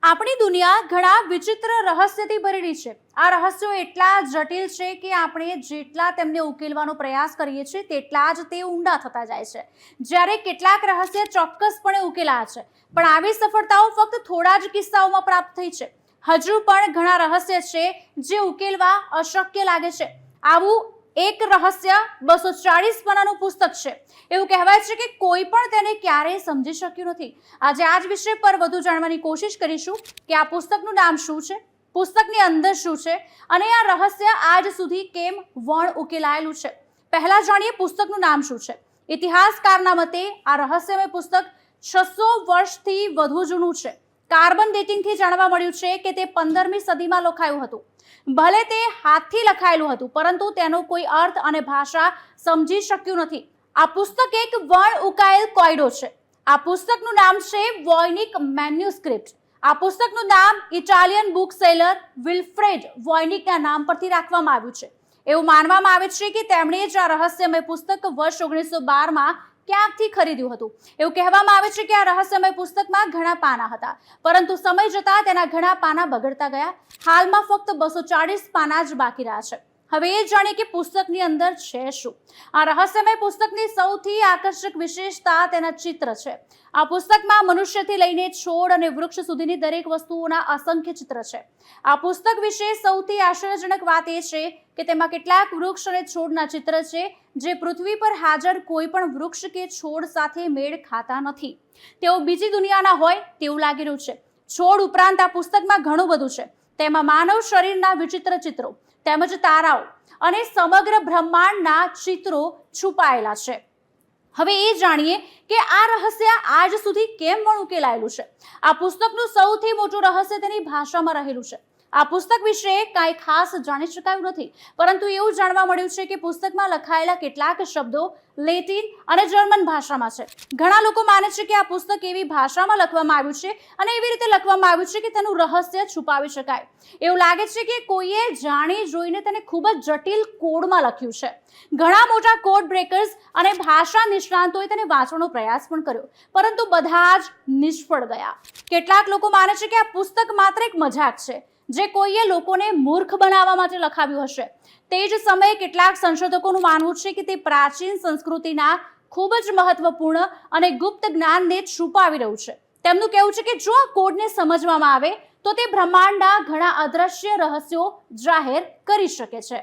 આપણી દુનિયા ઘણા વિચિત્ર રહસ્યથી ભરેલી છે। આ રહસ્યો એટલા જટિલ છે કે આપણે જેટલા તેમને ઉકેલવાનો પ્રયાસ કરીએ છીએ તેટલા જ તે ઊંડા થતા જાય છે। જ્યારે કેટલાક રહસ્ય ચોક્કસપણે ઉકેલાયા છે, પણ આવી સફળતાઓ ફક્ત થોડા જ કિસ્સાઓમાં પ્રાપ્ત થઈ છે। હજુ પણ ઘણા રહસ્ય છે જે ઉકેલવા અશક્ય લાગે છે। આવું એક રહસ્ય 240 પાનાનું પુસ્તક છે। એવું કહેવાય છે કે કોઈ પણ તેને ક્યારેય સમજી શક્યું નથી। આજે આ જ વિષય પર વધુ જાણવાની કોશિશ કરીશું કે આ પુસ્તકનું નામ શું છે, પુસ્તકની અંદર શું છે અને આ રહસ્ય આજ સુધી કેમ વણ ઉકેલાયેલું છે। પહેલા જાણીએ પુસ્તકનું નામ શું છે। ઇતિહાસકારના મતે આ રહસ્યમય પુસ્તક 600 વર્ષથી વધુ જૂનું છે। કાર્બન ડેટિંગથી જાણવા મળ્યું છે કે તે 15મી સદીમાં લખાયું હતું। ભલે તે હાથથી લખાયેલું હતું, પરંતુ તેનો કોઈ અર્થ અને ભાષા સમજી શક્યું નથી। આ પુસ્તક એક વણ ઉકાયેલ કોયડો છે। આ પુસ્તકનું નામ છે વોયનિક મેન્યુસ્ક્રિપ્ટ। આ પુસ્તકનું નામ ઇટાલિયન બુક સેલર વિલ્ફ્રેડ વોયનિકના નામ પરથી રાખવામાં આવ્યું છે। એવું માનવામાં આવે છે કે તેમણે જ આ રહસ્યમય પુસ્તક વર્ષ 1912માં ક્યાંકથી ખરીદ્યું હતું। એવું કહેવામાં આવે છે કે આ રહસ્યમય પુસ્તકમાં ઘણા પાના હતા, પરંતુ સમય જતાં તેના ઘણા પાના બગડતા ગયા। હાલમાં ફક્ત 240 પાના જ બાકી રહ્યા છે। હવે એ જાણીએ કે પુસ્તકની અંદર છે શું। આ રહસ્યમય પુસ્તકની સૌથી આકર્ષક વિશેષતા તેના ચિત્ર છે। આ પુસ્તકમાં મનુષ્યથી લઈને છોડ અને વૃક્ષ સુધીની દરેક વસ્તુઓના અસંખ્ય ચિત્ર છે। આ પુસ્તક વિશે સૌથી આશ્ચર્યજનક વાત એ છે કે તેમાં કેટલાક વૃક્ષ અને છોડના ચિત્ર છે જે પૃથ્વી પર હાજર કોઈ પણ વૃક્ષ કે છોડ સાથે મેળ ખાતા નથી। તેઓ બીજી દુનિયાના હોય તેવું લાગી રહ્યું છે। છોડ ઉપરાંત આ પુસ્તકમાં ઘણું બધું છે। તેમાં માનવ શરીરના વિચિત્ર ચિત્રો તેમજ તારાઓ અને સમગ્ર બ્રહ્માંડના ચિત્રો છુપાયેલા છે। હવે એ જાણીએ કે આ રહસ્ય આજ સુધી કેમ પણ ઉકેલાયેલું છે। આ પુસ્તકનું સૌથી મોટું રહસ્ય તેની ભાષામાં રહેલું છે। આ પુસ્તક વિશે કાંઈ ખાસ જાણી શકાયું નથી, પરંતુ એવું જાણવા મળ્યું છે કે પુસ્તકમાં લખાયેલા કેટલાક શબ્દો લેટિન અને જર્મન ભાષામાં છે। ઘણા લોકો માને છે કે આ પુસ્તક એવી ભાષામાં લખવામાં આવ્યું છે અને એવી રીતે લખવામાં આવ્યું છે કે તેનું રહસ્ય છુપાવી શકાય। એવું લાગે છે કે કોઈએ જાણી જોઈને તેને ખૂબ જ જટિલ કોડમાં લખ્યું છે। ઘણા મોટા કોડ બ્રેકર્સ અને ભાષા નિષ્ણાંતોએ તેને વાંચવાનો પ્રયાસ પણ કર્યો, પરંતુ બધા જ નિષ્ફળ ગયા। કેટલાક લોકો માને છે કે આ પુસ્તક માત્ર એક મજાક છે જે કોઈએ લોકોને મૂર્ખ બનાવવા માટે લખાવ્યું હશે। તે જ સમયે કેટલાક સંશોધકોનું માનવું છે કે તે પ્રાચીન સંસ્કૃતિના ખૂબ જ મહત્વપૂર્ણ અને ગુપ્ત જ્ઞાનને છુપાવી રહ્યું છે। તેમનું કહેવું છે કે જો આ કોડને સમજવામાં આવે તો તે બ્રહ્માંડના ઘણા અદ્રશ્ય રહસ્યો જાહેર કરી શકે છે।